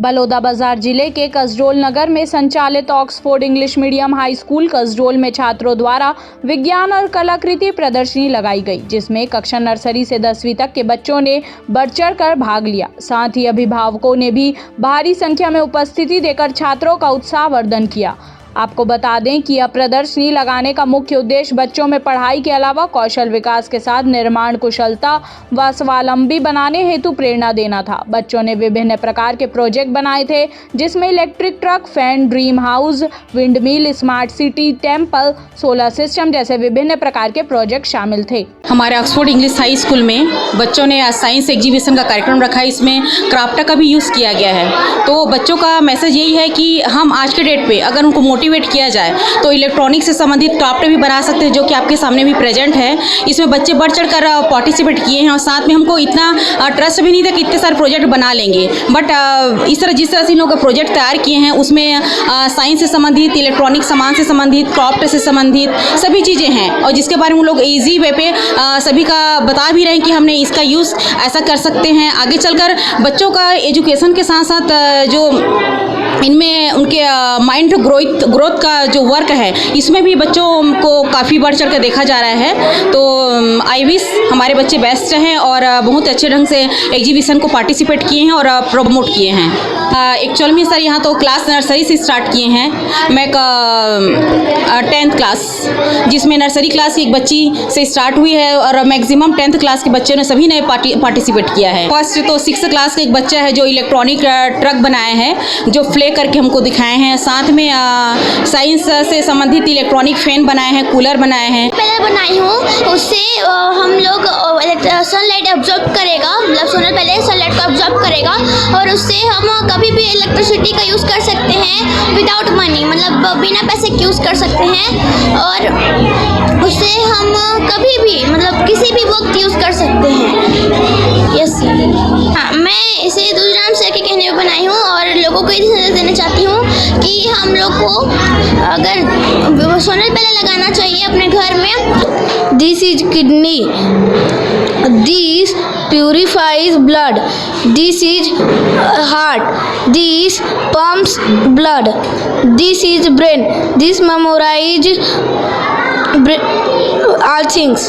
बलौदाबाजार जिले के कसडोल नगर में संचालित Oxford English medium high school Kasdol में छात्रों द्वारा विज्ञान और कलाकृति प्रदर्शनी लगाई गई, जिसमें कक्षा नर्सरी से 10वीं तक के बच्चों ने बढ़ चढ़ कर भाग लिया। साथ ही अभिभावकों ने भी भारी संख्या में उपस्थिति देकर छात्रों का उत्साहवर्धन किया। आपको बता दें कि यह प्रदर्शनी लगाने का मुख्य उद्देश्य बच्चों में पढ़ाई के अलावा कौशल विकास के साथ निर्माण कुशलता व स्वावलंबी बनाने हेतु प्रेरणा देना था। बच्चों ने विभिन्न प्रकार के प्रोजेक्ट बनाए थे, जिसमें electric truck, fan, dream house, wind mill, smart city, temple, solar system जैसे विभिन्न प्रकार के प्रोजेक्ट शामिल थे। हमारे ऑक्सफोर्ड इंग्लिश हाई स्कूल में बच्चों ने आज साइंस एग्जीबिशन का कार्यक्रम रखा है। इसमें क्राफ्ट का भी यूज़ किया गया है। तो बच्चों का मैसेज यही है कि हम आज के डेट पे अगर उनको मोटिवेट किया जाए तो इलेक्ट्रॉनिक्स से संबंधित क्राफ्ट भी बना सकते हैं, जो कि आपके सामने भी प्रेजेंट है। इसमें बच्चे बढ़ चढ़ कर पार्टिसिपेट किए हैं और साथ में हमको इतना ट्रस्ट भी नहीं था कि इतने सारे प्रोजेक्ट बना लेंगे, बट जिस तरह से इन लोगों का प्रोजेक्ट तैयार किए हैं उसमें साइंस से संबंधित, इलेक्ट्रॉनिक सामान से संबंधित, क्राफ्ट से संबंधित सभी चीज़ें हैं और जिसके बारे में हम लोग ईजी वे पे सभी का बता भी रहे हैं कि हमने इसका यूज़ ऐसा कर सकते हैं। आगे चलकर बच्चों का एजुकेशन के साथ साथ जो इनमें उनके माइंड ग्रोथ का जो वर्क है, इसमें भी बच्चों को काफ़ी बढ़ चढ़ कर देखा जा रहा है। तो आई विश हमारे बच्चे बेस्ट हैं और बहुत अच्छे ढंग से एग्जीबिशन को पार्टिसिपेट किए हैं और प्रमोट किए हैं। एक्चुअल में सर यहाँ तो क्लास नर्सरी से स्टार्ट किए हैं। मैं 10th क्लास, जिसमें नर्सरी क्लास की एक बच्ची से स्टार्ट हुई है और मैक्सिमम 10th क्लास के बच्चों ने सभी ने पार्टिसिपेट किया है। फर्स्ट तो 6th क्लास का एक बच्चा है जो इलेक्ट्रॉनिक ट्रक बनाए हैं, जो फ्ले करके हमको दिखाए हैं। साथ में साइंस से संबंधित इलेक्ट्रॉनिक फैन बनाए हैं, कूलर बनाए हैं। पहले बनाई हूँ, उससे हम लोग सनलाइट एब्जॉर्ब करेगा, मतलब सोलर पहले सनलाइट को एब्जॉर्ब करेगा और उससे हम कभी भी इलेक्ट्रिसिटी का यूज़ कर सकते हैं विदाउट मनी, मतलब बिना पैसे के यूज़ कर सकते हैं और उससे हम कभी भी मतलब किसी भी वक्त यूज़ कर सकते हैं। यस, हाँ, मैं इसे दूसरे नाम से के कहने में बनाई हूँ और लोगों को ये संदेश देना चाहती हूँ कि हम लोग को अगर सोलर पहले लगाना चाहिए अपने घर में। This is kidney, this purifies blood, this is heart, this pumps blood, this is brain, this memorize all things.